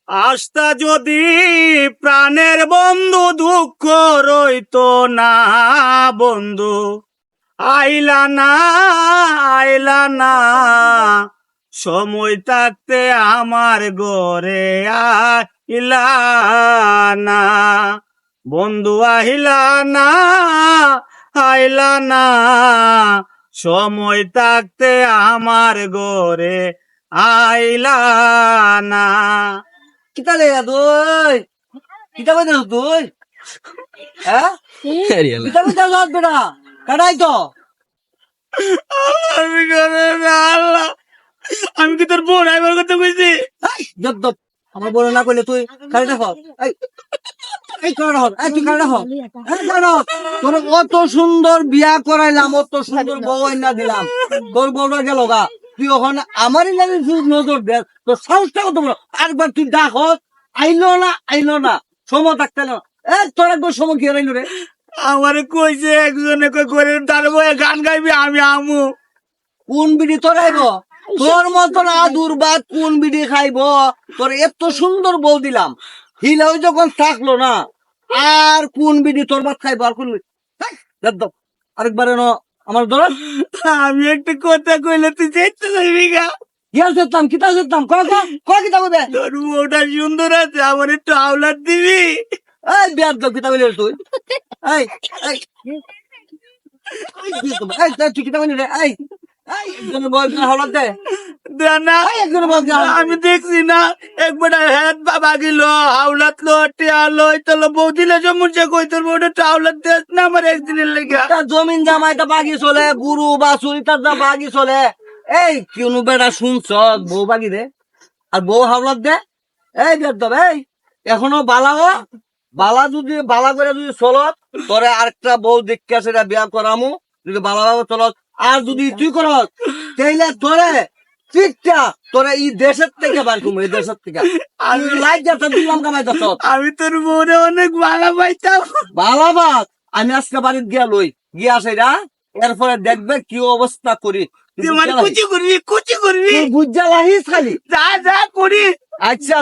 আস্তা যদি প্রাণের বন্ধু দুঃখ রইতো না বন্ধু, আইলা না আইলা না, সময় থাকতে আমার ঘরে আইলা না, বন্ধু আইলা না আইলা না, সময় থাকতে আমার ঘরে আইলা না। কিতা লে তুই কিতা কইতে তুই হ্যাঁ কিতা কইতে যাস বেটা কাটাই তো আমি করে না আল্লাহ, আমি কি তোর বোন আইবার কথা কইছি? দপ দপ আমার বলে না কইলে তুই কারে দেখো এই এই কারে দেখো এই তুই কারে দেখো এই কারে দেখো তোর কত সুন্দর বিয়া করাইলাম, অত সুন্দর বউ আইনা দিলাম, তোর বউটা গেল গা, তুই ওখানে আমারই লাগে নজর দে, তোর সাহসটা কত বড়, আরেকবার তুই ডাক আইলো না সময় থাকতে না, তোর একবার সময় কি হারাইলো রে? আমারে কইছে একজনে কই করে তার বয়ে গান গাইবি, আমি আমু। কোন বিড়ি তোর আইব? তোর মতন আদুর বাদ কোন বিড়ি খাইব? তোর এত সুন্দর বউ দিলাম, হিলাও যখন থাকলো না, আর কোন বিড়ি তোর বাদ খাইব? আর কোন আরেকবার আমার ধর, আমি একটা কথা কইলে তুই যেতে চাইবি গা? গিয়া যেতাম কিতা যেতাম কিতা কইবে? তোর বউটা সুন্দর আছে, আমার একটু আওলাদ দিবি? এই বিয়ার দাও কিতা বলি তুই? এই এই তুই কিতা বলি রে? এই এই একজন বল হলাদ দে দে না, একজন বল আমি দেখছি না একবার হেড বাবা গেল হাওলাত লো টিয়ালো ইতলো বউ দিলে সমস্যা কই, তোর বউটা টাওলাত দেস না আমার একদিনের লেগে। জমিন জামাইটা বাগি চলে, গুরু বাছুরি তার বাগি চলে, এই কিউনু বেটা শুনছ বউ বাগি দে আর বউ হাওলাত দে? এই বেদব এই এখনো বালা যদি বালা করে যদি চলত তোরে আরেকটা বউ দেখে সেটা বিয়া করামু, যদি বালা ভাবে চলত, আর যদি তুই করত তাইলে তোরে ঠিকটা তোরে এই দেশের থেকে বার করবো, এই দেশের থেকে আমি লাইট যাতে দিলাম কামাই দশ। আমি তোর বউরে অনেক ভালো পাইতাম। বালাবাদ আমি আজকে বাড়িতে গিয়া লই গিয়া সেটা এরপরে দেখবে কি অবস্থা করি, তুই মানে কুচি করবি বুঝা লাহিস খালি যা যা করি। আচ্ছা।